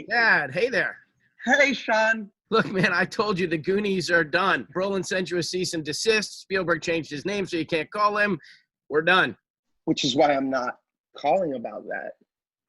Dad, hey there. Hey, Sean. Look, man, I told you the Goonies are done. Brolin sent you a cease and desist. Spielberg changed his name so you can't call him. We're done. Which is why I'm not calling about that.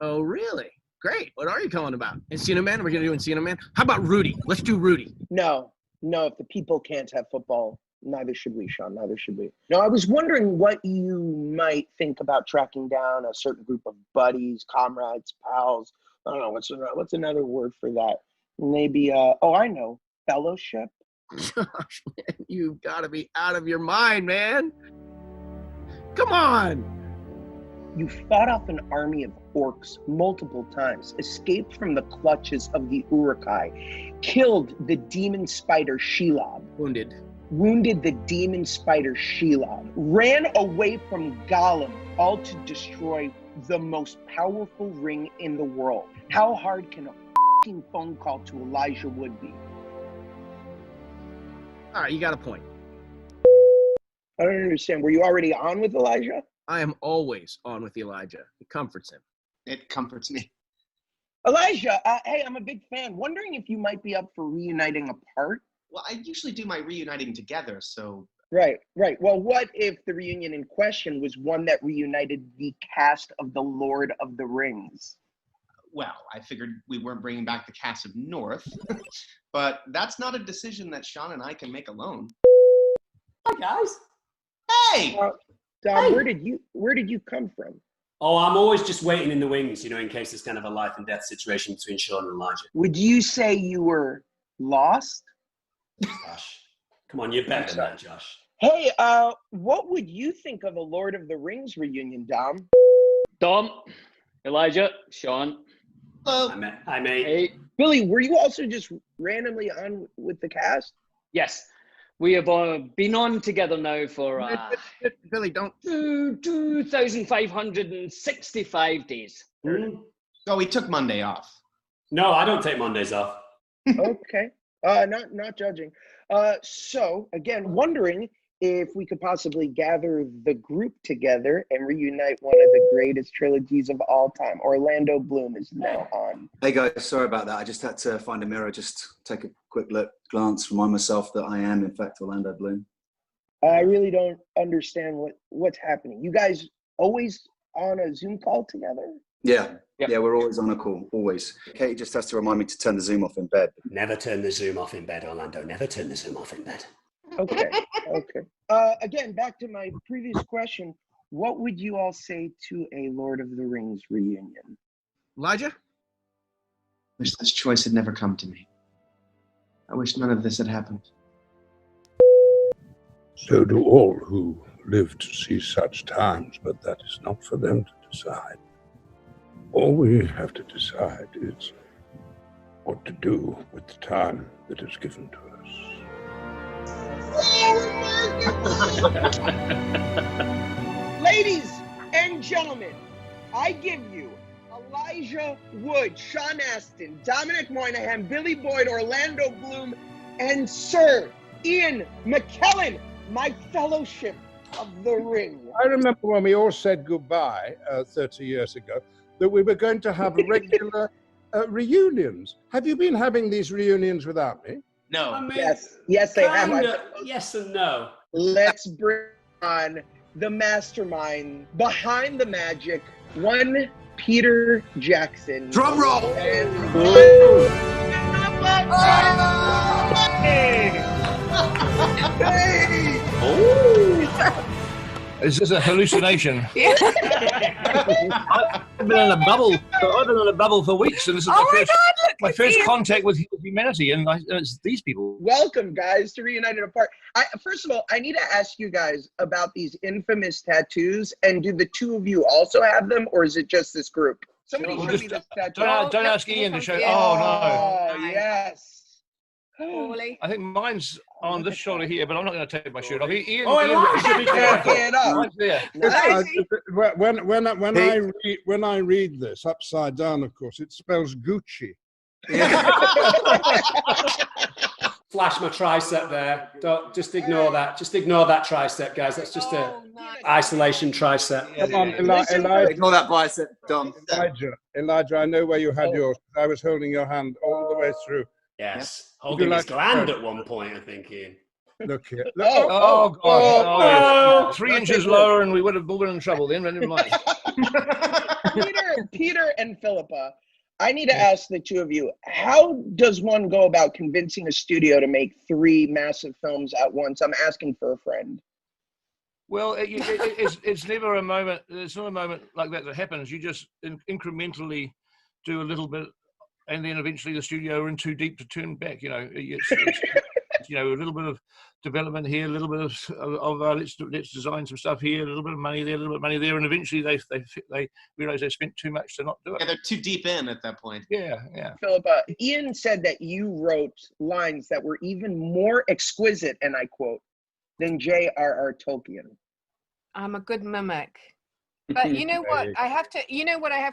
Oh, really? Great. What are you calling about? Encino Man? We're going to do Encino Man? How about Rudy? Let's do Rudy. No, if the people can't have football, neither should we, Sean. Neither should we. No, I was wondering what you might think about tracking down a certain group of buddies, comrades, pals. I don't know, what's another word for that? Maybe, I know, fellowship? Josh, man, you've got to be out of your mind, man. Come on. You fought off an army of orcs multiple times, escaped from the clutches of the Uruk-hai, killed the demon spider Shelob. Wounded the demon spider Shelob, ran away from Gollum, all to destroy the most powerful ring in the world. How hard can a f***ing phone call to Elijah Wood be? All right, you got a point. I don't understand. Were you already on with Elijah? I am always on with Elijah. It comforts him. It comforts me. Elijah, hey, I'm a big fan. Wondering if you might be up for reuniting apart? Well, I usually do my reuniting together, so... Right. Well, what if the reunion in question was one that reunited the cast of The Lord of the Rings? Well, I figured we weren't bringing back the cast of North, but that's not a decision that Sean and I can make alone. Hi, guys. Hey! Dom, Hey. where did you come from? Oh, I'm always just waiting in the wings, in case there's kind of a life and death situation between Sean and Elijah. Would you say you were lost? Josh, come on, you're better than that, Josh. Hey, what would you think of a Lord of the Rings reunion, Dom? Dom, Elijah, Sean. Hello. Hi, mate. Hey. Billy, were you also just randomly on with the cast? Yes, we have been on together now for Billy, don't. 2,565 days. So we took Monday off. No, I don't take Mondays off. Okay. Not judging. So again, wondering if we could possibly gather the group together and reunite one of the greatest trilogies of all time. Orlando Bloom is now on. Hey guys, sorry about that. I just had to find a mirror, just take a quick glance, remind myself that I am in fact Orlando Bloom. I really don't understand what's happening. You guys always on a Zoom call together? Yeah, Yep. yeah, we're always on a call, always. Katie just has to remind me to turn the Zoom off in bed. Never turn the Zoom off in bed, Orlando. Never turn the Zoom off in bed. Okay. Again, back to my previous question. What would you all say to a Lord of the Rings reunion? Elijah? Wish this choice had never come to me. I wish none of this had happened. So do all who live to see such times, but that is not for them to decide. All we have to decide is what to do with the time that is given to us. Ladies and gentlemen, I give you Elijah Wood, Sean Astin, Dominic Monaghan, Billy Boyd, Orlando Bloom, and Sir Ian McKellen, my fellowship of the ring. I remember when we all said goodbye 30 years ago that we were going to have regular reunions. Have you been having these reunions without me? No. I mean, Yes, they have. Yes and no. Let's bring on the mastermind behind the magic, one Peter Jackson. Drum roll! And hey! Is this a hallucination? I've been in a bubble. I've been in a bubble for weeks, and this is my first contact with humanity, and it's these people. Welcome, guys, to Reunited Apart. First of all, I need to ask you guys about these infamous tattoos, and do the two of you also have them, or is it just this group? Somebody show me this tattoo. Don't ask Ian to show. Oh, yes. Paulie. I think mine's on this shoulder here, but I'm not going to take my shirt off. Ian, Get up. mine's there. When I read this upside down, of course, it spells Gucci. Flash my tricep there. Don't just ignore that. Just ignore that tricep, guys. That's just a. Isolation tricep. Come on, Listen, Elijah. Ignore that bicep, Dom. Elijah, I know where you had yours. I was holding your hand all the way through. Yes. Holding his gland at one point, I think, Ian. Look here. Oh, God. 3 inches lower and we would have been in trouble then. Never mind. Peter and Philippa, I need to ask the two of you, how does one go about convincing a studio to make 3 massive films at once? I'm asking for a friend. Well, it's never a moment. It's not a moment like that happens. You just incrementally do a little bit, and then eventually the studio are in too deep to turn back. You know, it's a little bit of development here, a little bit of let's design some stuff here, a little bit of money there, a little bit of money there, and eventually they realize they spent too much to not do it. Yeah, they're too deep in at that point. Yeah. Philippa, Ian said that you wrote lines that were even more exquisite, and I quote, than J.R.R. Tolkien. I'm a good mimic. But you know what? I have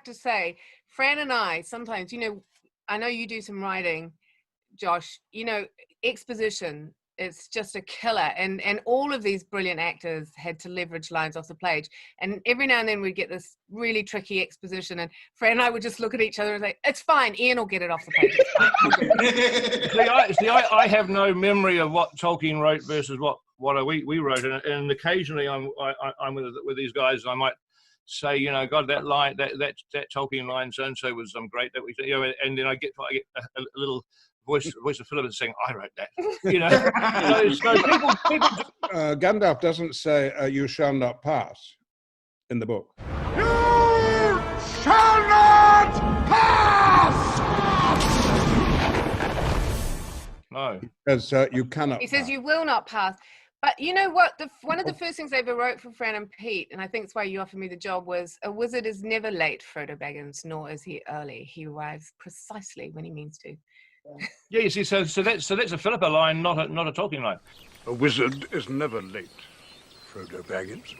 to say, Fran and I sometimes, I know you do some writing, Josh, exposition, it's just a killer. And all of these brilliant actors had to leverage lines off the page. And every now and then we'd get this really tricky exposition. And Fran and I would just look at each other and say, it's fine, Ian will get it off the page. I have no memory of what Tolkien wrote versus what we wrote. And occasionally I'm with these guys and I might say, God, that line, that Tolkien line, so-and-so was great that we, and then I get a little voice of Philip saying, I wrote that, So people Gandalf doesn't say, you shall not pass in the book. You shall not pass! No. Because you cannot He says you will not pass. But you know what? One of the first things I ever wrote for Fran and Pete, and I think it's why you offered me the job, was a wizard is never late, Frodo Baggins, nor is he early. He arrives precisely when he means to. Yeah, you see, so that's a Philippa line, not a Tolkien line. A wizard is never late, Frodo Baggins.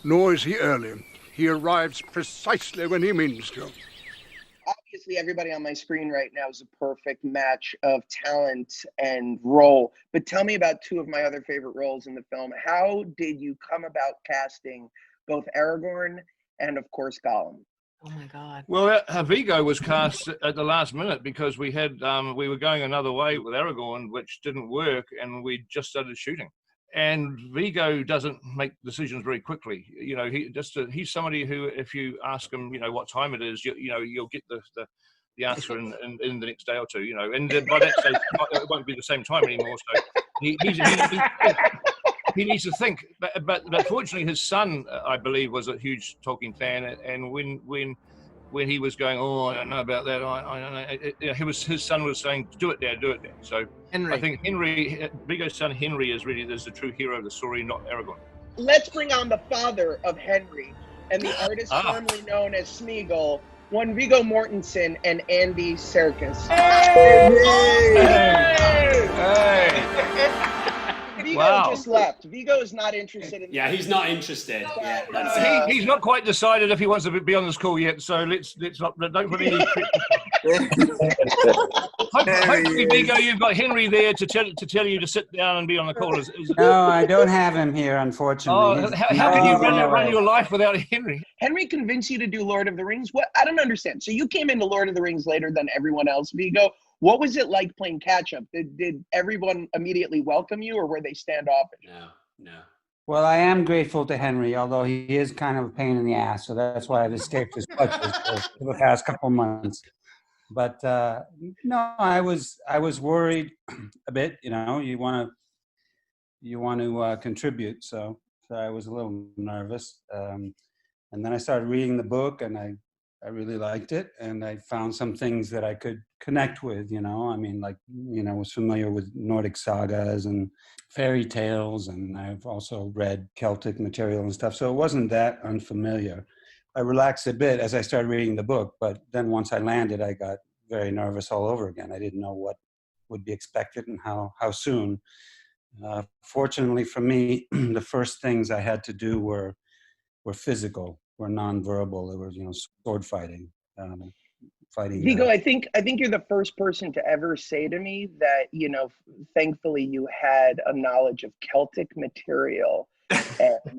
Nor is he early. He arrives precisely when he means to. Obviously, everybody on my screen right now is a perfect match of talent and role. But tell me about 2 of my other favorite roles in the film. How did you come about casting both Aragorn and, of course, Gollum? Oh my God! Well, Viggo was cast at the last minute because we were going another way with Aragorn, which didn't work, and we just started shooting. And Viggo doesn't make decisions very quickly. He's somebody who, if you ask him, what time it is, you'll get the answer in the next day or two. And by that stage, it won't be the same time anymore. So he needs to think. But fortunately, his son, I believe, was a huge Tolkien fan, and when he was going, I don't know about that. I don't know. His son was saying, "Do it, Dad, do it, Dad." So Henry. I think Viggo's son Henry is the true hero of the story, not Aragorn. Let's bring on the father of Henry and the artist formerly known as Smeagol, one Viggo Mortensen and Andy Serkis. Viggo just left. Viggo is not interested in. Yeah, he's not interested. He's not quite decided if he wants to be on this call yet. So let's not. Don't put any. Hopefully, Viggo, you've got Henry there to tell you to sit down and be on the call. No, I don't have him here, unfortunately. How can you run your life without Henry? Henry convinced you to do Lord of the Rings? What? I don't understand. So you came into Lord of the Rings later than everyone else, Viggo. What was it like playing catch-up? Did everyone immediately welcome you, or were they standoffish? No. Well, I am grateful to Henry, although he is kind of a pain in the ass, so that's why I've escaped his clutches for the past couple of months. But no, I was worried a bit. You want to contribute, so I was a little nervous. And then I started reading the book, and I really liked it, and I found some things that I could connect with. Was familiar with Nordic sagas and fairy tales, and I've also read Celtic material and stuff, so it wasn't that unfamiliar. I relaxed a bit as I started reading the book, but then once I landed, I got very nervous all over again. I didn't know what would be expected and how soon. Fortunately for me, the first things I had to do were physical, were nonverbal. It was, sword fighting. Viggo, I think you're the first person to ever say to me that, thankfully you had a knowledge of Celtic material and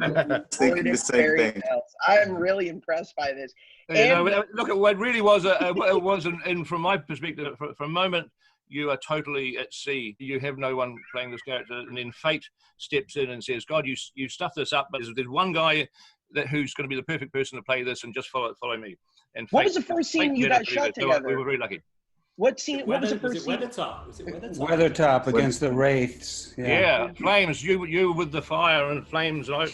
Thinking the same thing. I'm really impressed by this. Yeah, look, it really was it was, and from my perspective, for a moment, you are totally at sea. You have no one playing this character, and then fate steps in and says, "God, you stuffed this up, but there's one guy who's going to be the perfect person to play this, and just follow me." And what was the first scene you guys shot together? We were very lucky. What scene? What was the first scene? Weathertop. Was it Weathertop? Weathertop against the Wraiths. Yeah, flames. You with the fire and flames. I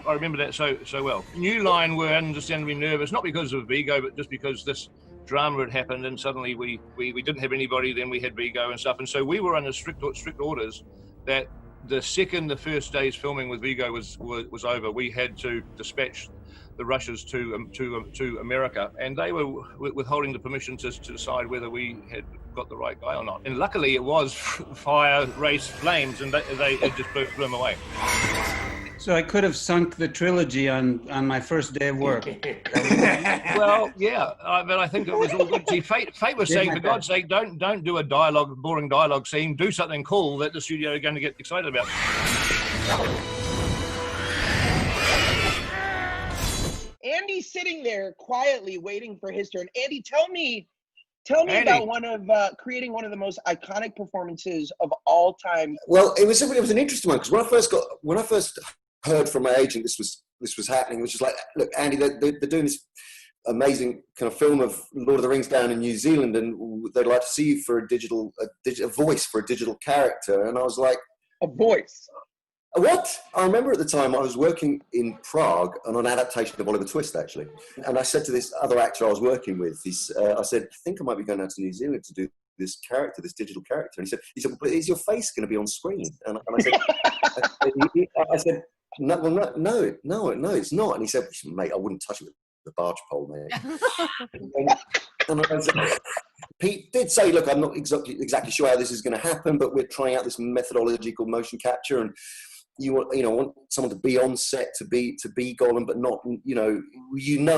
remember that so well. New line were understandably nervous, not because of Viggo, but just because this drama had happened, and suddenly we didn't have anybody. Then we had Viggo and stuff, and so we were under strict orders that the second the first day's filming with Viggo was over, we had to dispatch the rushes to America, and they were withholding the permission to decide whether we had got the right guy or not. And luckily, it was fire, race, flames, and it just blew them away. So I could have sunk the trilogy on my first day of work. Well, yeah, but I think it was all good. See, Fate was saying, for God's sake, don't do a boring dialogue scene. Do something cool that the studio are going to get excited about. Andy's sitting there quietly waiting for his turn. Andy, tell me Andy, about creating one of the most iconic performances of all time. Well, it was an interesting one, because when I first heard from my agent this was happening, it was just like, look, Andy, they're doing this amazing kind of film of Lord of the Rings down in New Zealand, and they'd like to see you for a voice for a digital character. And I was like, a voice. What? I remember at the time I was working in Prague on an adaptation of Oliver Twist, actually. And I said to this other actor I was working with, I said, I think I might be going out to New Zealand to do this character, this digital character. And he said, but is your face going to be on screen? And I said, no, it's not. And he said, mate, I wouldn't touch it with the barge pole, mate. and I said, Pete did say, look, I'm not exactly sure how this is going to happen, but we're trying out this methodology called motion capture, and you want someone to be on set to be Gollum, but not,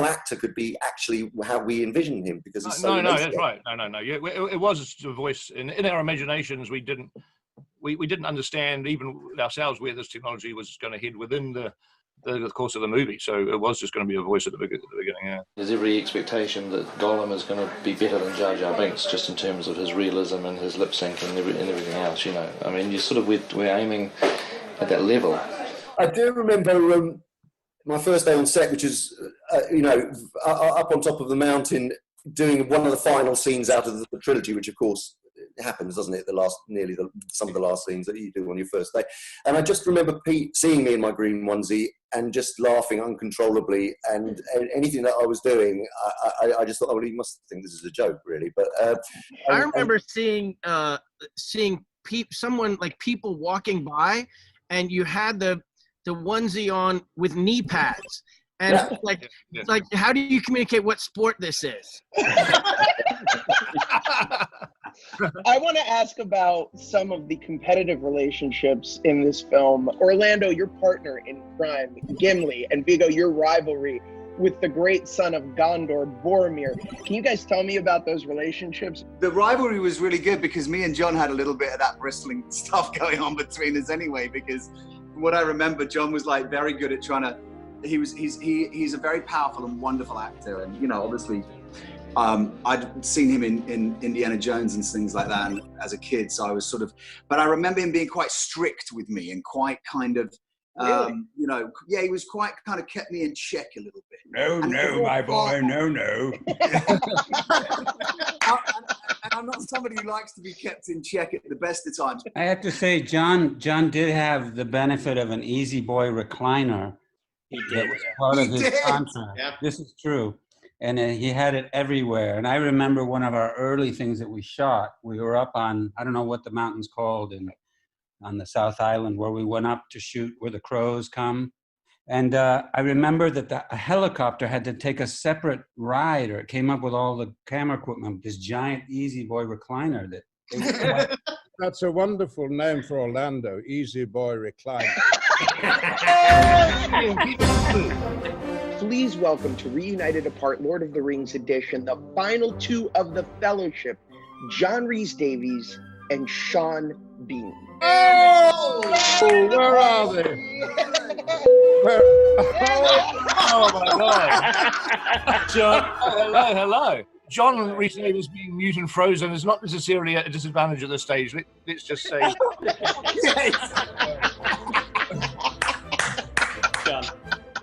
actor could be actually how we envision him, because he's so that's right. No. Yeah, it was a voice in our imaginations. We didn't understand even ourselves where this technology was going to head within the course of the movie. So it was just going to be a voice at the beginning. Yeah. There's every expectation that Gollum is going to be better than Jar Jar Binks, just in terms of his realism and his lip sync and everything else. I mean, we're aiming at that level. I do remember my first day on set, which is up on top of the mountain, doing one of the final scenes out of the trilogy, which of course happens, doesn't it? Some of the last scenes that you do on your first day. And I just remember Pete seeing me in my green onesie and just laughing uncontrollably, and anything that I was doing, I just thought, oh, well, he must think this is a joke, really. But I remember seeing someone, like, people walking by, and you had the onesie on with knee pads, and like, how do you communicate what sport this is? I want to ask about some of the competitive relationships in this film. Orlando, your partner in crime, Gimli, and Viggo, your rivalry with the great son of Gondor, Boromir. Can you guys tell me about those relationships? The rivalry was really good because me and John had a little bit of that bristling stuff going on between us anyway, because from what I remember, John was like very good at trying to, he's a very powerful and wonderful actor, and obviously I'd seen him in Indiana Jones and things like that as a kid, so I was but I remember him being quite strict with me and quite kind of, really? He was quite kind of kept me in check a little bit. No, my boy, no. And I'm not somebody who likes to be kept in check at the best of times. I have to say, John did have the benefit of an Easy Boy recliner. He did. That was part of his contract. Yeah. This is true. And he had it everywhere. And I remember one of our early things that we shot, we were up on, I don't know what the mountain's called, on the South Island, where we went up to shoot Where the Crows Come. And I remember that a helicopter had to take a separate ride, or it came up with all the camera equipment, this giant Easy Boy recliner that. That's a wonderful name for Orlando, Easy Boy Recliner. Please welcome to Reunited Apart Lord of the Rings edition, the final two of the Fellowship, John Rhys-Davies and Sean Bean. Oh, where are they? Oh my God. John, hello. John recently was being mute and frozen is not necessarily a disadvantage at this stage. Let's just say. John.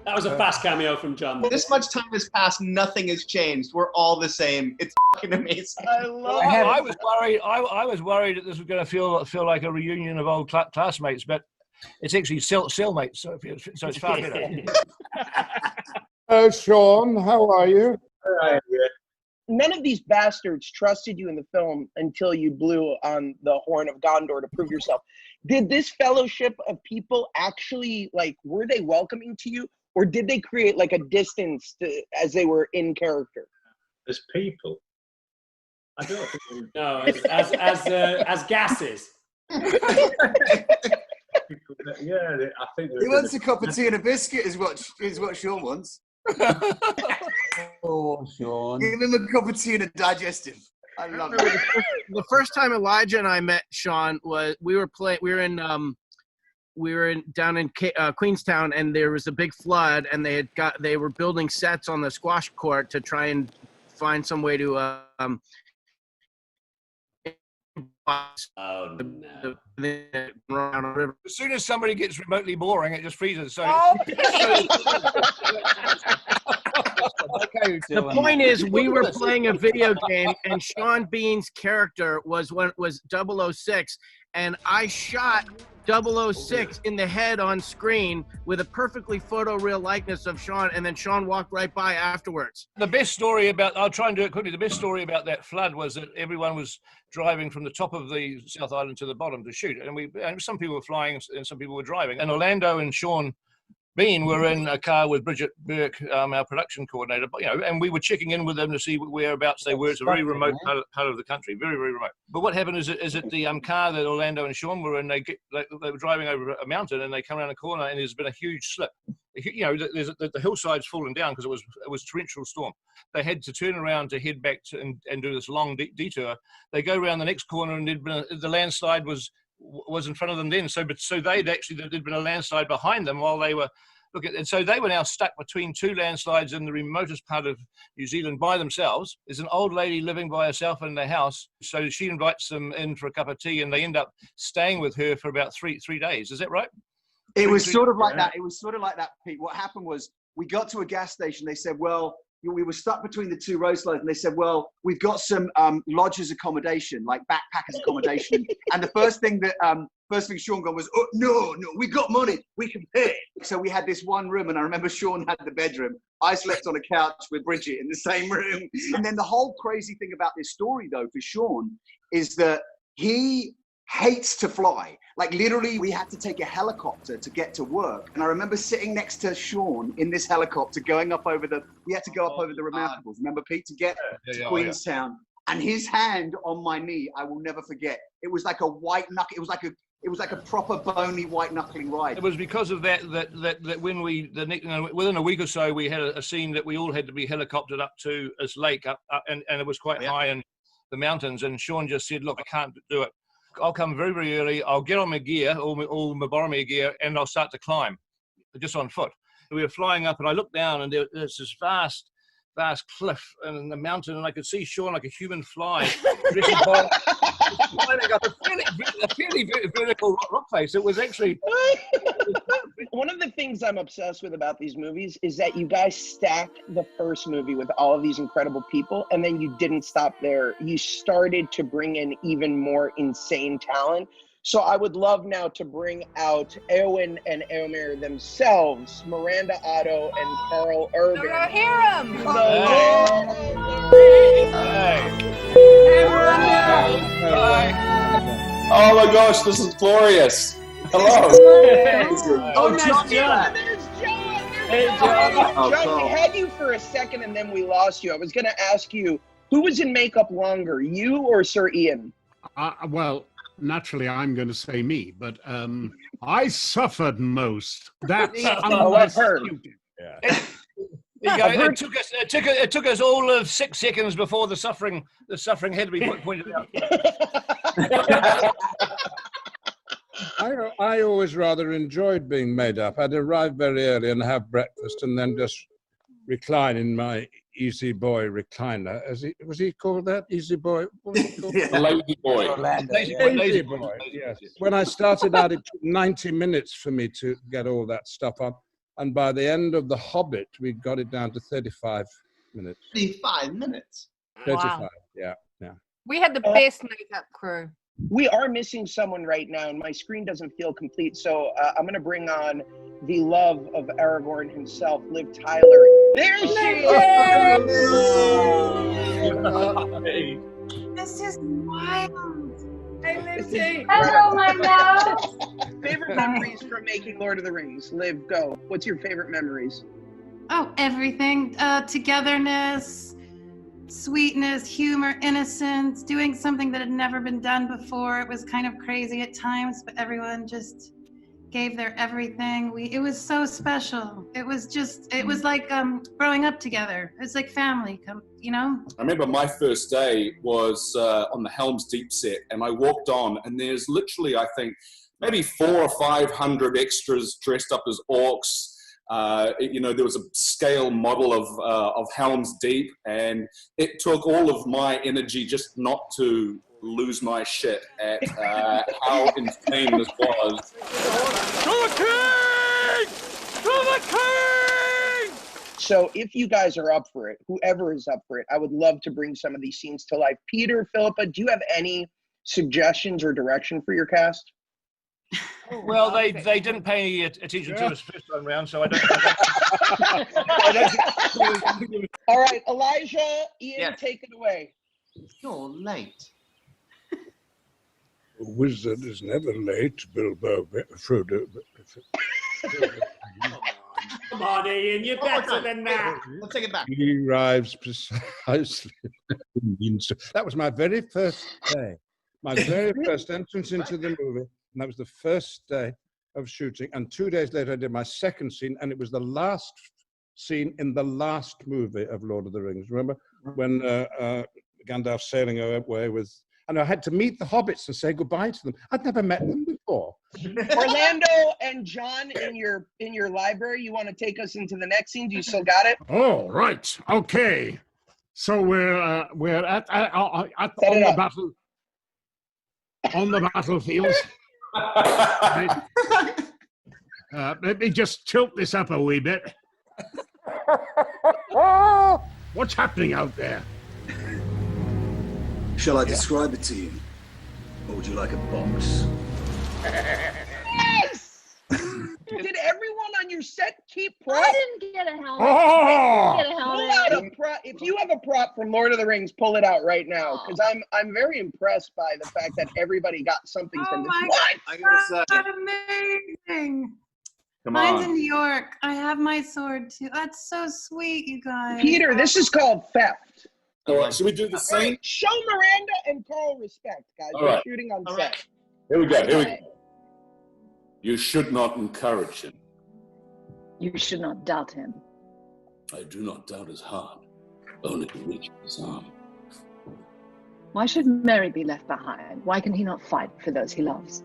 That was a fast cameo from John. This much time has passed, nothing has changed. We're all the same. It's fucking amazing. I was worried. I was worried that this was going to feel like a reunion of old classmates, but it's actually cellmates, so it's far better. Sean, how are you? None of these bastards trusted you in the film until you blew on the horn of Gondor to prove yourself. Did this fellowship of people actually, like, were they welcoming to you? Or did they create like a distance as they were in character? As people? I don't think no, as gases. Yeah, I think he wants a cup of tea and a biscuit is what Sean wants. Oh, Sean. Give him a cup of tea and a digestive. I love it. The first time Elijah and I met Sean was we were down in Queenstown, and there was a big flood, and they were building sets on the squash court to try and find some way to around a river. As soon as somebody gets remotely boring, it just freezes. So the point is, we were playing a video game, and Sean Bean's character was 006, and I shot 006 in the head on screen with a perfectly photoreal likeness of Sean, and then Sean walked right by afterwards. The best story about, I'll try and do it quickly, the best story about that flood was that everyone was driving from the top of the South Island to the bottom to shoot, and some people were flying and some people were driving, and Orlando and Sean Bean were in a car with Bridget Burke, our production coordinator, and we were checking in with them to see whereabouts they were. It's a very remote part of the country, very, very remote. But what happened is that the car that Orlando and Sean were in, they were driving over a mountain, and they come around a corner, and there's been a huge slip. The hillside's fallen down because it was torrential storm. They had to turn around to head back and do this long detour. They go around the next corner, and the landslide was in front of them then. So there'd been a landslide behind them while they were looking. And so they were now stuck between two landslides in the remotest part of New Zealand by themselves. There's an old lady living by herself in their house. So she invites them in for a cup of tea, and they end up staying with her for about three days. Is that right? It was sort of like that. It was sort of like that, Pete. What happened was we got to a gas station. They said, well, we were stuck between the two roadsides, and they said, well, we've got some lodgers accommodation, like backpackers accommodation. And the first thing Sean got was, oh, no, we got money, we can pay. So we had this one room, and I remember Sean had the bedroom. I slept on a couch with Bridget in the same room. And then the whole crazy thing about this story, though, for Sean, is that he hates to fly. Like, literally, we had to take a helicopter to get to work. And I remember sitting next to Sean in this helicopter going up over we had to go up over the Remarkables. Remember, Pete, to get to Queenstown. And his hand on my knee, I will never forget. It was like a white knuckle. It was like a proper bony white knuckling ride. It was because of that when within a week or so, we had a scene that we all had to be helicoptered up to this lake up and it was quite high in the mountains. And Sean just said, look, I can't do it. I'll come very, very early. I'll get on my gear, all my Boromir gear, and I'll start to climb, just on foot. We were flying up, and I looked down, and there's this vast cliff and the mountain, and I could see Sean like a human fly. Up a fairly vertical rock face. It was actually... One of the things I'm obsessed with about these movies is that you guys stack the first movie with all of these incredible people, and then you didn't stop there. You started to bring in even more insane talent. So I would love now to bring out Eowyn and Eomer themselves, Miranda, Otto, and Karl Urban. No, hear him! Oh my gosh, this is glorious. Hello. Oh, John. There's John. Hey, John. John, we had you for a second and then we lost you. I was going to ask you, who was in makeup longer, you or Sir Ian? Well, naturally, I'm going to say me, but I suffered most. That's I've heard. Yeah. It took us all of 6 seconds before the suffering had to be pointed out. I always rather enjoyed being made up. I'd arrive very early and have breakfast and then just recline in my Easy Boy recliner. Was he called that? Easy Boy? What was he called? Lazy Boy. Lazy Boy, yes. When I started out, it took 90 minutes for me to get all that stuff on. And by the end of The Hobbit, we got it down to 35 minutes. 35 minutes? 35, Wow. yeah. We had the best makeup crew. We are missing someone right now, and my screen doesn't feel complete. So I'm going to bring on the love of Aragorn himself, Liv Tyler. There she is! This is wild. Hello, my love. Favorite memories from making Lord of the Rings? Liv, go. What's your favorite memories? Oh, everything. Togetherness, sweetness, humor, innocence, doing something that had never been done before. It was kind of crazy at times, but everyone just gave their everything. It was so special. It was like growing up together. It's like family, you know? I remember my first day was on the Helm's Deep set, and I walked on, and there's literally, I think, maybe 400 or 500 extras dressed up as orcs. There was a scale model of Helm's Deep, and it took all of my energy just not to lose my shit at how insane this was. To the king! To the king! So if you guys are up for it, whoever is up for it, I would love to bring some of these scenes to life. Peter, Philippa, do you have any suggestions or direction for your cast? Well, they didn't pay any attention to us first time round, so I don't. All right, Elijah, Ian, take it away. You're late. A wizard is never late, Bilbo, Frodo. Come on, Ian, you're better than that. Let's take it back. He arrives precisely. That was my very first day. My very first entrance into the movie. And that was the first day of shooting. And 2 days later, I did my second scene, and it was the last scene in the last movie of Lord of the Rings. Remember when Gandalf sailing away with... And I had to meet the hobbits and say goodbye to them. I'd never met them before. Orlando and John, in your library, you want to take us into the next scene? Do you still got it? Oh, right. Okay. So we're on the battlefield. Right. Let me just tilt this up a wee bit. What's happening out there? Shall I describe it to you? Or would you like a box? Yes! Did everyone on your set keep props? I didn't get a helmet. Oh! I didn't get a helmet. Pull out a prop. If you have a prop from Lord of the Rings, pull it out right now, because I'm very impressed by the fact that everybody got something from this. What? I gotta say, amazing. Mine's in New York. I have my sword too. That's so sweet, you guys. Peter, this is called theft. All right, should we do the same? Right, show Miranda and Karl respect, guys. All We're right. shooting on set. Here we go. You should not encourage him. You should not doubt him. I do not doubt his heart, only the reach of his arm. Why should Merry be left behind? Why can he not fight for those he loves?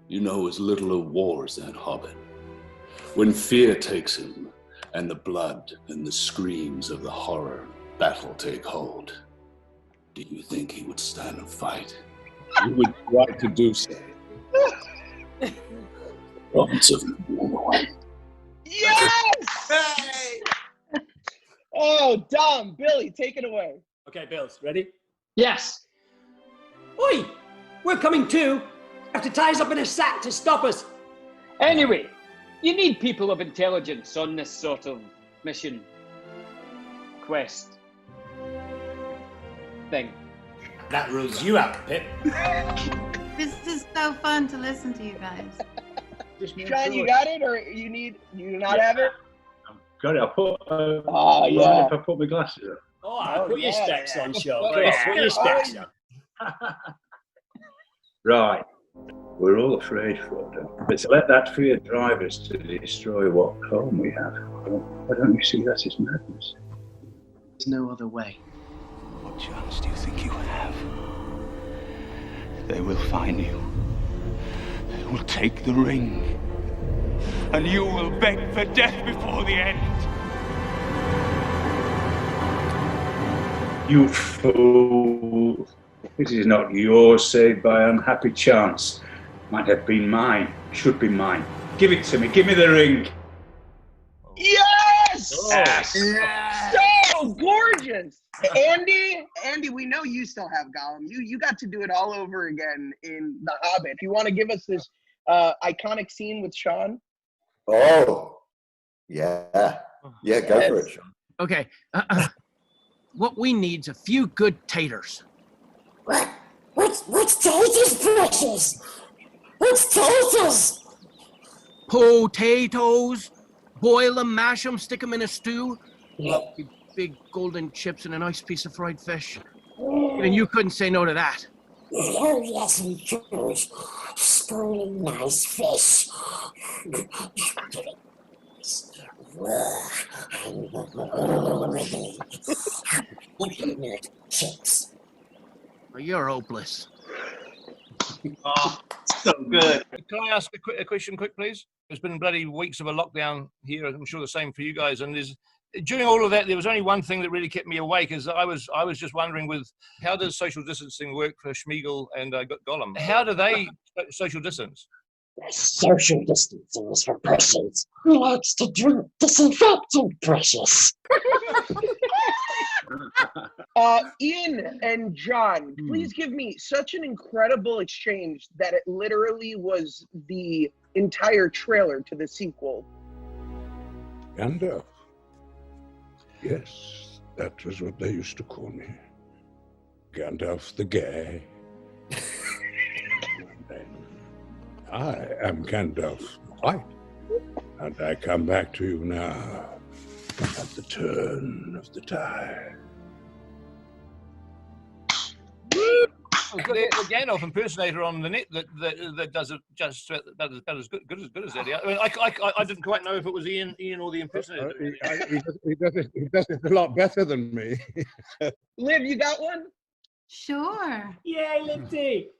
You know as little of war as that hobbit. When fear takes him, and the blood and the screams of the horror battle take hold, do you think he would stand and fight? He would try to do so. Yes! Hey! Oh, Dom, Billy, take it away. Okay, Bills, ready? Yes. Oi! We're coming too. Have to tie us up in a sack to stop us. Anyway, you need people of intelligence on this sort of mission, quest, thing. That rules you out, Pip. This is so fun to listen to you guys. John, you got it, or you not have it? Got it. I put. Yeah. If I put my glasses on. Oh, put your specs on, Sean. Put your specs on. Right. We're all afraid, Frodo. But to let that fear drive us to destroy what home we have, why don't you see that as madness? There's no other way. What chance do you think you have? They will find you. They will take the ring, and you will beg for death before the end. You fool. This is not yours, saved by unhappy chance. Might have been mine, should be mine. Give it to me, give me the ring. Yes! Yes! So gorgeous! Andy, we know you still have Gollum. You got to do it all over again in The Hobbit. If you want to give us this iconic scene with Sean? Oh, yeah. Yeah, go for it, Sean. Okay. What we need's a few good taters. What's taters, precious? What's taters? Potatoes. Boil them, mash them, stick them in a stew. Big golden chips and a nice piece of fried fish. And you couldn't say no to that. Oh, yes, we do. Spoiling nice fish. Chips. You're hopeless. Oh, so good. Can I ask a question quick, please? It's been bloody weeks of a lockdown here. I'm sure the same for you guys. And during all of that, there was only one thing that really kept me awake. Is I was just wondering, with how does social distancing work for Schmeagol and Gollum? How do they social distance? Social distancing is for Precious, who likes to drink disinfectant, Precious. Ian and John, please give me such an incredible exchange that it literally was the entire trailer to the sequel. Gandalf. Yes, that was what they used to call me. Gandalf the Gay. I am Gandalf White, and I come back to you now at the turn of the tide. The Gandalf impersonator on the net that does it just about as good as Eddie. I mean, I didn't quite know if it was Ian or the impersonator. He does it a lot better than me. Liv, you got one? Sure. Yay, Lifty!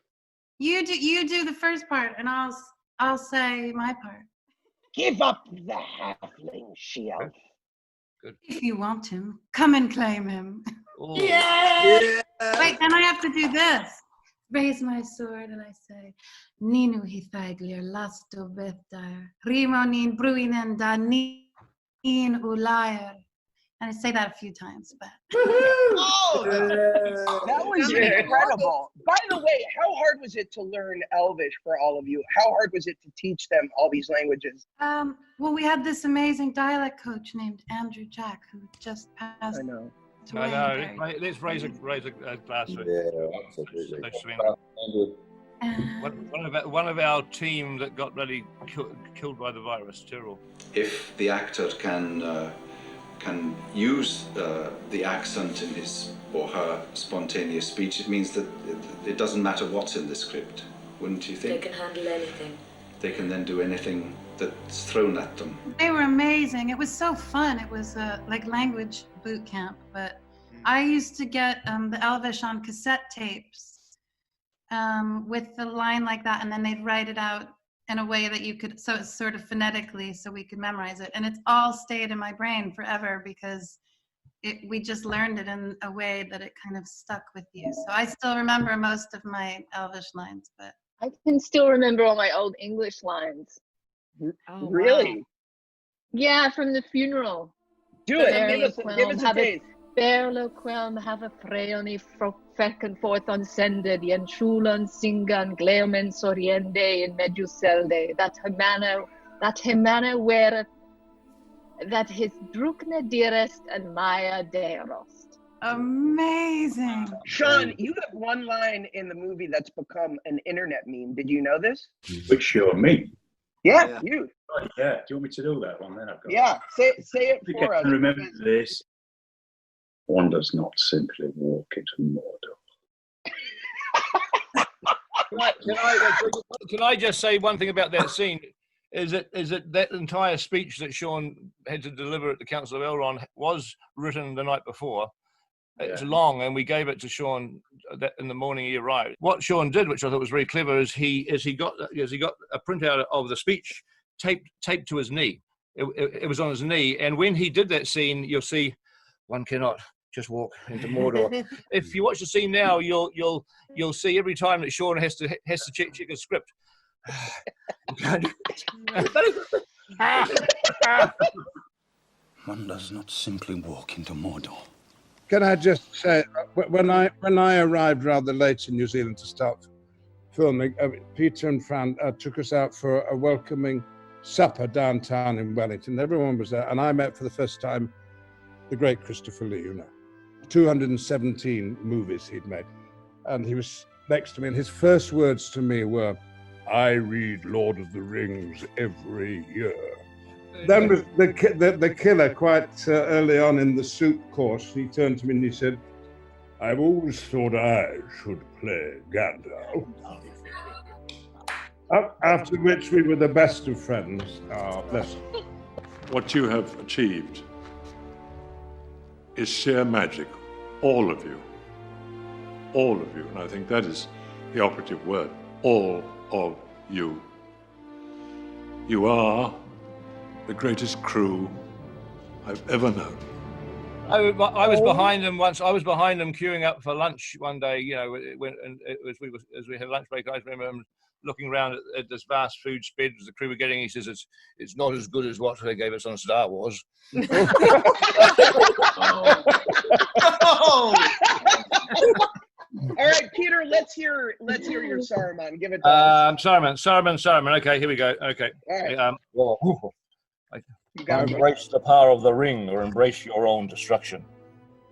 You do the first part, and I'll say my part. Give up the halfling shield. Good. If you want him, come and claim him. Oh. Yeah! Wait, and I have to do this. Raise my sword, and I say, Ninu hithaiglir lasto bethdair, rimonin bruinenda nin ulayar. And I say that a few times, but. Oh, that was incredible. By the way, how hard was it to learn Elvish for all of you? How hard was it to teach them all these languages? Well, we had this amazing dialect coach named Andrew Jack who just passed. I know. I know. Let's raise a glass. Yeah, absolutely. One of our team that got bloody killed by the virus. Terrible. If the actor can use the accent in his or her spontaneous speech, it means that it doesn't matter what's in the script, wouldn't you think? They can handle anything. They can then do anything that's thrown at them. They were amazing. It was so fun. It was like language boot camp, but I used to get the Elvish on cassette tapes with the line like that, and then they'd write it out in a way that you could, so it's sort of phonetically, so we could memorize it. And it's all stayed in my brain forever because we just learned it in a way that it kind of stuck with you. So I still remember most of my Elvish lines, but. I can still remember all my old English lines. Oh, really? Wow. Yeah, from the funeral. Do it. Give us a taste. Berlo quelm have a freoni feck and forth on sended, yen shulan singan gleomen soriende in meduselde, that Himana weareth, that his drukna dearest and Maya dearost. Amazing. Sean, you have one line in the movie that's become an internet meme. Did you know this? Which you're me? Yeah, you. Oh, yeah. Do you want me to do that one then? I've got say it for us. Remember this. One does not simply walk into Mordor. Can I just say one thing about that scene? Is that entire speech that Sean had to deliver at the Council of Elrond was written the night before, It's long, and we gave it to Sean in the morning he arrived. What Sean did, which I thought was very clever, is he got a printout of the speech taped to his knee. It was on his knee, and when he did that scene, you'll see one cannot just walk into Mordor. If you watch the scene now, you'll see every time that Sean has to check his script. One does not simply walk into Mordor. Can I just say, when I arrived rather late in New Zealand to start filming, Peter and Fran took us out for a welcoming supper downtown in Wellington. Everyone was there, and I met for the first time the great Christopher Lee, 217 movies he'd made. And he was next to me, and his first words to me were, "I read Lord of the Rings every year." Then with the killer, quite early on in the soup course, he turned to me and he said, "I've always thought I should play Gandalf." After which we were the best of friends. Oh, bless him. What you have achieved is sheer magic, all of you. All of you, and I think that is the operative word, all of you. You are the greatest crew I've ever known. I was behind them once. I was behind them queuing up for lunch one day. As we had lunch break, I remember looking around at this vast food spread as the crew were getting. He says, "It's not as good as what they gave us on Star Wars." All right, Peter, let's hear your Saruman. Give it to us. Saruman. Okay, here we go. Okay. All right. Embrace the power of the ring, or embrace your own destruction.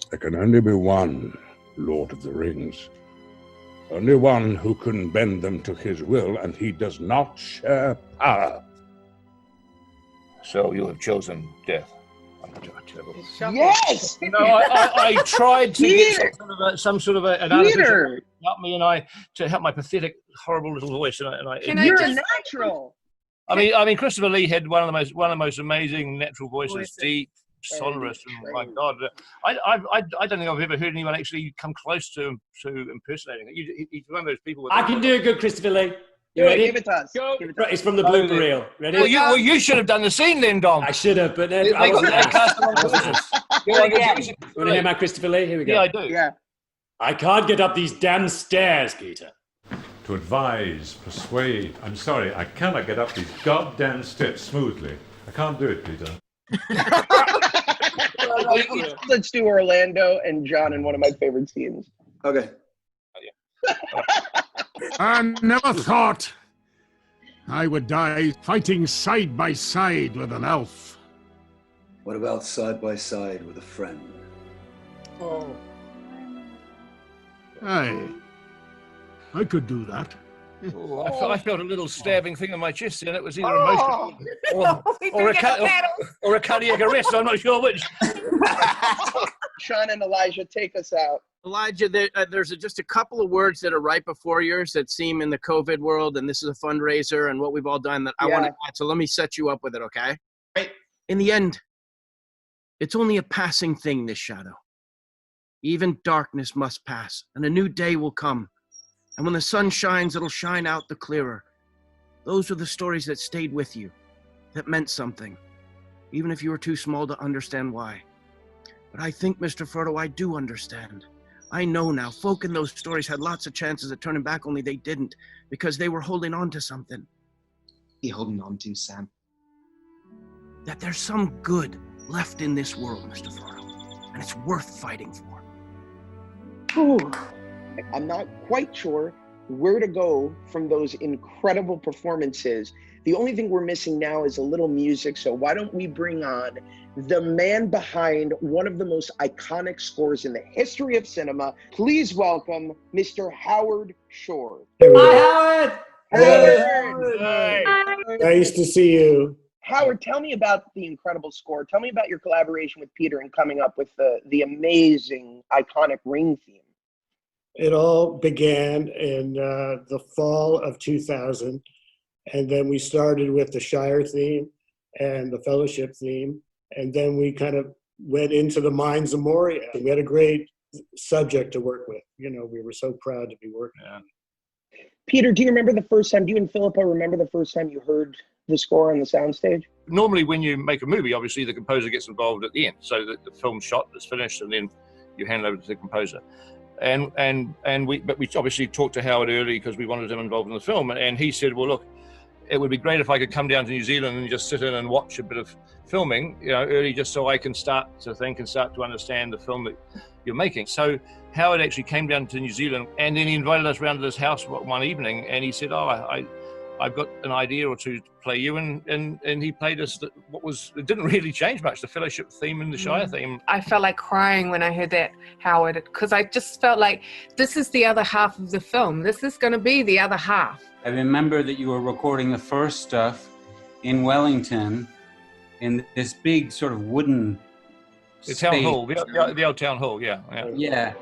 There can only be one Lord of the Rings. Only one who can bend them to his will, and he does not share power. So you have chosen death. Yes! No, I tried to get some sort of an analysis to help me to help my pathetic, horrible little voice. You're a natural. I mean, Christopher Lee had one of the most amazing natural voices, deep, sonorous, and my God, I don't think I've ever heard anyone actually come close to impersonating it. He's one of those people. I can do a good Christopher Lee. You ready? Give it to us. It's from the blooper reel. Ready? Well, you should have done the scene then, Dom. I should have, but then I wasn't asked. You want to hear my Christopher Lee? Here we go. Yeah, I do. Yeah. I can't get up these damn stairs, Peter. To advise, persuade. I'm sorry, I cannot get up these goddamn steps smoothly. I can't do it, Peter. Let's do Orlando and John in one of my favorite scenes. Okay. I never thought I would die fighting side by side with an elf. What about side by side with a friend? Oh. I could do that. Oh, I felt a little stabbing thing in my chest, and it was either emotional or a cardiac arrest. I'm not sure which. Sean and Elijah, take us out. Elijah, there's just a couple of words that are right before yours that seem in the COVID world, and this is a fundraiser and what we've all done that I want to add. So let me set you up with it, okay? Right. In the end, it's only a passing thing, this shadow. Even darkness must pass, and a new day will come. And when the sun shines, it'll shine out the clearer. Those are the stories that stayed with you, that meant something, even if you were too small to understand why. But I think, Mr. Frodo, I do understand. I know now, folk in those stories had lots of chances of turning back, only they didn't, because they were holding on to something. You holding on to, Sam? That there's some good left in this world, Mr. Frodo, and it's worth fighting for. Ooh. I'm not quite sure where to go from those incredible performances. The only thing we're missing now is a little music, so why don't we bring on the man behind one of the most iconic scores in the history of cinema. Please welcome Mr. Howard Shore. Hi, Howard! Howard! Nice to see you. Howard, tell me about the incredible score. Tell me about your collaboration with Peter in coming up with the amazing, iconic Ring theme. It all began in the fall of 2000, and then we started with the Shire theme and the Fellowship theme, and then we kind of went into the Mines of Moria. We had a great subject to work with. You know, we were so proud to be working on it. Peter, do you remember the first time, do you and Philippa remember the first time you heard the score on the soundstage? Normally when you make a movie, obviously the composer gets involved at the end. So the film's shot, it's finished, and then you hand it over to the composer. But we obviously talked to Howard early because we wanted him involved in the film. And he said, well, look, it would be great if I could come down to New Zealand and just sit in and watch a bit of filming, you know, early, just so I can start to think and start to understand the film that you're making. So Howard actually came down to New Zealand, and then he invited us round to his house one evening, and he said, I've got an idea or two to play you, and he played us it didn't really change much, the fellowship theme and the Shire theme. I felt like crying when I heard that, Howard, because I just felt like this is the other half of the film. This is going to be the other half. I remember that you were recording the first stuff in Wellington in this big sort of wooden town hall, the old town hall, yeah. Yeah,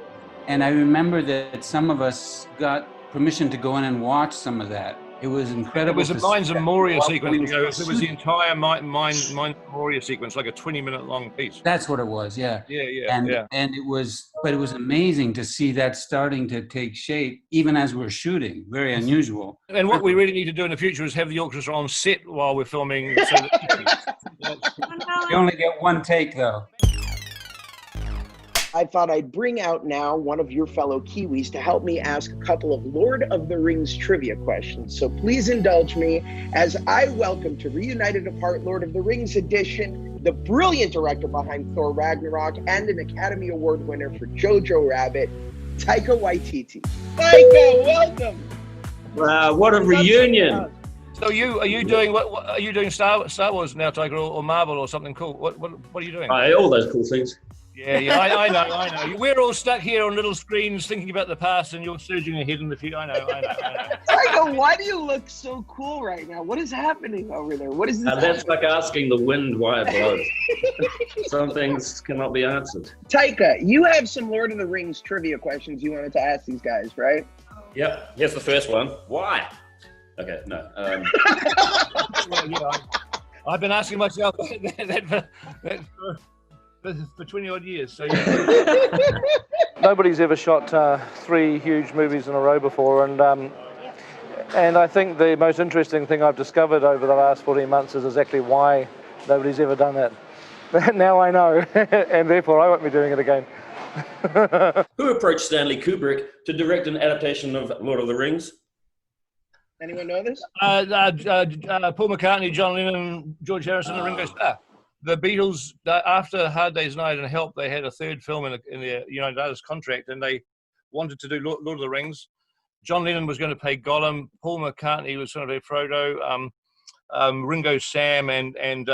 and I remember that some of us got permission to go in and watch some of that. It was incredible. It was a Mines of Moria sequence. It was the entire Mines of Moria sequence, like a 20-minute long piece. That's what it was, yeah. Yeah. And it was amazing to see that starting to take shape, even as we're shooting. Very unusual. And what we really need to do in the future is have the orchestra on set while we're filming. So that you only get one take, though. I thought I'd bring out now one of your fellow Kiwis to help me ask a couple of Lord of the Rings trivia questions. So please indulge me as I welcome to Reunited Apart Lord of the Rings edition, the brilliant director behind Thor Ragnarok and an Academy Award winner for Jojo Rabbit, Taika Waititi. Taika, welcome. Wow, what a reunion. So are you doing what are you doing Star Wars now, Taika, or Marvel or something cool? What are you doing? All those cool things. Yeah, I know. We're all stuck here on little screens thinking about the past, and you're surging ahead in the future. I know. Taika, why do you look so cool right now? What is happening over there? What is this? That's like asking the wind why it blows. Some things cannot be answered. Taika, you have some Lord of the Rings trivia questions you wanted to ask these guys, right? Yep. Here's the first one. Why? Okay, no. I've been asking myself that for 20 odd years. So yeah. Nobody's ever shot 3 huge movies in a row before, and I think the most interesting thing I've discovered over the last 14 months is exactly why nobody's ever done that. Now I know, and therefore I won't be doing it again. Who approached Stanley Kubrick to direct an adaptation of Lord of the Rings? Anyone know this? Paul McCartney, John Lennon, George Harrison, and Ringo Starr. The Beatles, after Hard Day's Night and Help, they had a third film in their United Artists contract, and they wanted to do Lord of the Rings. John Lennon was going to play Gollum. Paul McCartney was going to play Frodo. Ringo, Sam, and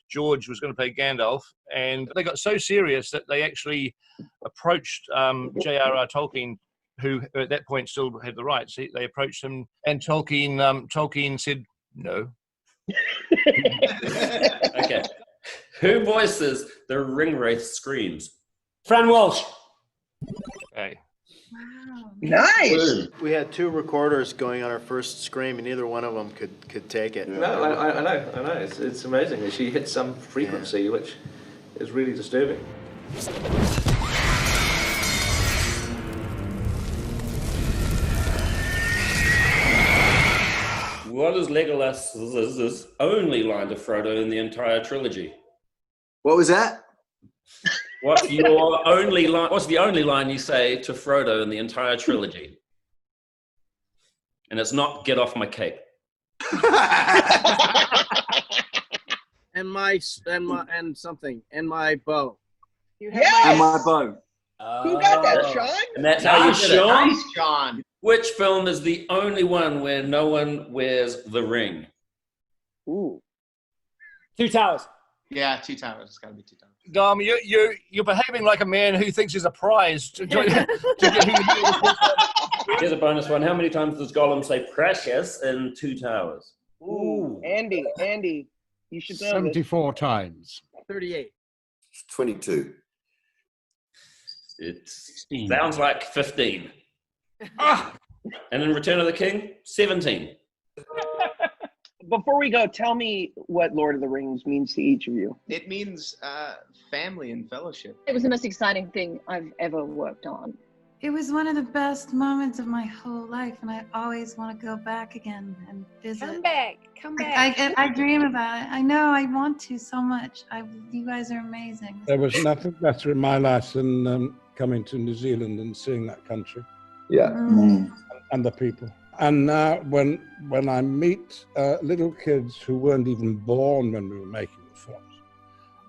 George was going to play Gandalf. And they got so serious that they actually approached J.R.R. Tolkien, who at that point still had the rights. They approached him, and Tolkien said no. Okay. Who voices the Ringwraith screams? Fran Walsh. Hey. Wow. Nice. We had 2 recorders going on our first scream, and neither one of them could take it. No, I know. It's amazing. She hits some frequency, which is really disturbing. What is Legolas' only line to Frodo in the entire trilogy? What was that? What's the only line you say to Frodo in the entire trilogy? And it's not "get off my cape." and my bow. Yes! And my bow. Who got that, Sean? And that's how you did it. Nice, Sean. Which film is the only one where no one wears the ring? Ooh. 2 Towers. Yeah, 2 Towers. It's got to be 2 Towers. Dom, you're behaving like a man who thinks there's a prize. Here's a bonus one. How many times does Gollum say "precious" in 2 Towers? Ooh, Andy, you should know 74 times. 38. 22. It sounds like 15. And in Return of the King, 17. Before we go, tell me what Lord of the Rings means to each of you. It means family and fellowship. It was the most exciting thing I've ever worked on. It was one of the best moments of my whole life, and I always want to go back again and visit. Come back. I dream about it. I know I want to so much. You guys are amazing. There was nothing better in my life than coming to New Zealand and seeing that country. Yeah. And the people. And now when I meet little kids who weren't even born when we were making the films,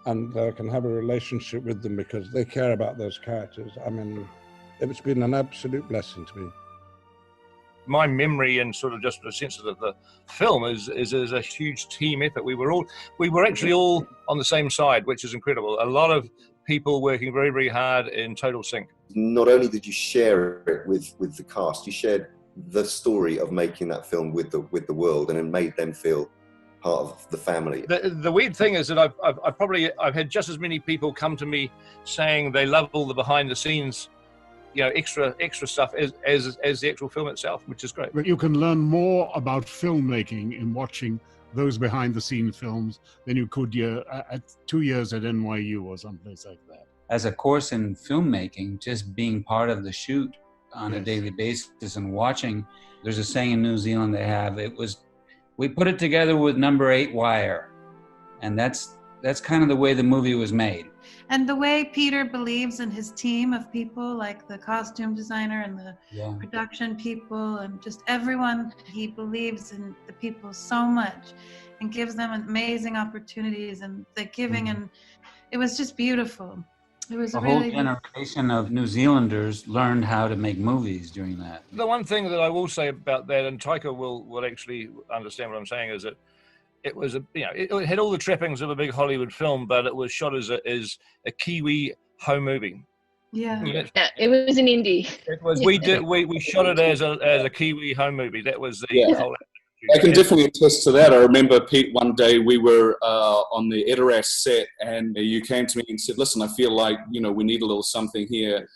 and I can have a relationship with them because they care about those characters, I mean, it's been an absolute blessing to me. My memory and sort of just the sense of the film is a huge team effort. We were actually all on the same side, which is incredible. A lot of people working very, very hard in total sync. Not only did you share it with the cast, you shared the story of making that film with the world, and it made them feel part of the family. The weird thing is that I've had just as many people come to me saying they love all the behind the scenes, extra stuff as the actual film itself, which is great. But you can learn more about filmmaking in watching those behind-the-scene films than you could at 2 years at NYU or someplace like that. As a course in filmmaking, just being part of the shoot on a daily basis and watching, there's a saying in New Zealand they have, we put it together with number 8 wire, and that's kind of the way the movie was made. And the way Peter believes in his team of people, like the costume designer and the production people and just everyone, he believes in the people so much and gives them amazing opportunities and the giving, and it was just beautiful. It was a really whole generation of New Zealanders learned how to make movies during that. The one thing that I will say about that, and Taika will actually understand what I'm saying, is that it was it had all the trappings of a big Hollywood film, but it was shot as a Kiwi home movie. Yeah, it was an indie. It was. We shot it as a Kiwi home movie. That was the whole. I can definitely attest to that. I remember, Pete, one day we were on the Edoras set, and you came to me and said, "Listen, I feel like we need a little something here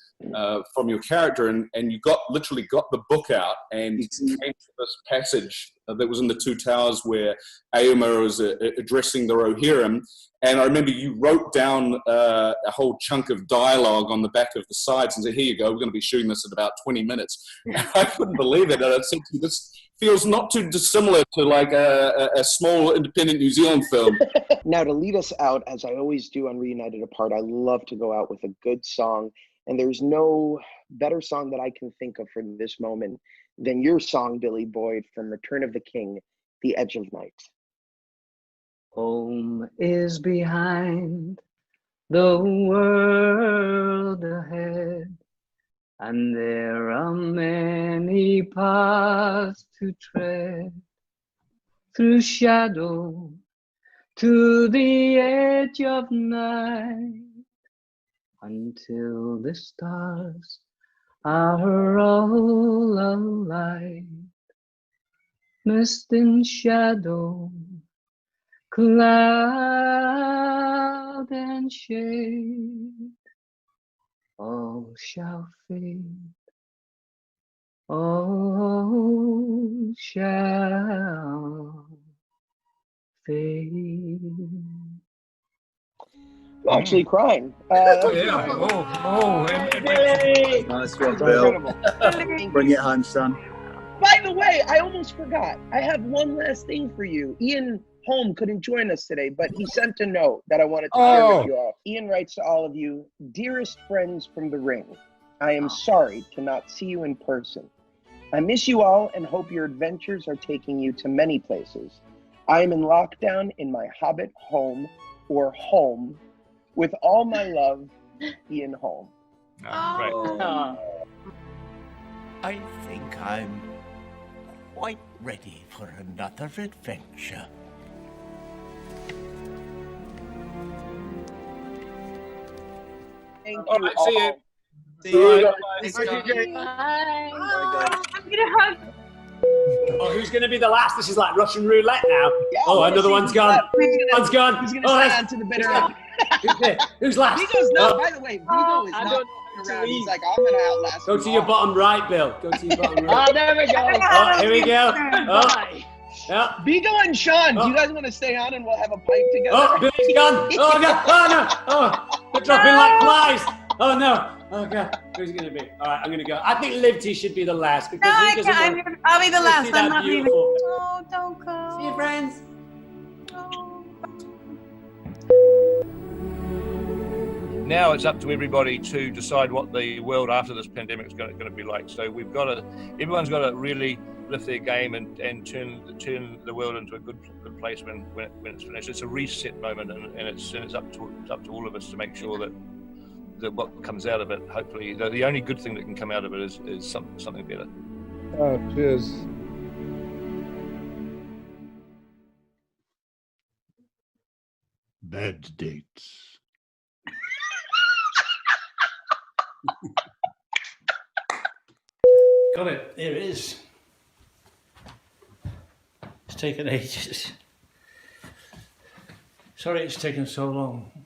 from your character," and you literally got the book out and came to this passage that was in the Two Towers where Eomer was addressing the Rohirrim, and I remember you wrote down a whole chunk of dialogue on the back of the sides and said, "Here you go, we're going to be shooting this in about 20 minutes." I couldn't believe it, and I said to you, this feels not too dissimilar to like a small independent New Zealand film. Now, to lead us out, as I always do on Reunited Apart, I love to go out with a good song. And there's no better song that I can think of for this moment than your song, Billy Boyd, from Return of the King, The Edge of Night. Home is behind, the world ahead, and there are many paths to tread, through shadow to the edge of night, until the stars are all alight. Mist and shadow, cloud and shade, all shall fade, all shall fade. Actually crying. Nice one, Bill. Bring it home, son. By the way, I almost forgot. I have one last thing for you. Ian Holm couldn't join us today, but he sent a note that I wanted to share with you all. Ian writes to all of you, "Dearest friends from the ring, I am sorry to not see you in person. I miss you all and hope your adventures are taking you to many places. I am in lockdown in my Hobbit home, or home, with all my love, Ian Holm." Right. I think I'm quite ready for another adventure. Thank all you right, all. see you. See you. Bye. I'm gonna hug. Oh, who's going to be the last? This is like Russian roulette now. Yeah, oh, another one's gone. One's gone. Who's gonna Oh, stay on to the bitter end? Who's last? Viggo's not, Oh. by the way, Viggo is I not don't around. He's like, I'm gonna outlast Go them to your all. bottom right, Bill. Go to your bottom right. Oh, there we go. Oh, here we go. Oh, Yeah. Viggo and Sean, do you guys want to stay on and we'll have a pint together? Oh, Billy's gone. Oh, God. Oh, no. Oh, they're dropping like flies. Oh, no. Oh, God. Who's it going to be? All right, I'm going to go. I think Liv T should be the last. Because No, he I doesn't can't. want I'll be the to last. see I'm that not leaving. beautiful- Oh, don't go. See you, friends. Now it's up to everybody to decide what the world after this pandemic is going to be like. So everyone's got to really lift their game and turn the world into a good place when it's finished. It's a reset moment, and it's up to all of us to make sure that what comes out of it, hopefully, the only good thing that can come out of it is something better. Oh, cheers. Bad dates. Got it. Here it is. It's taken ages. Sorry it's taken so long.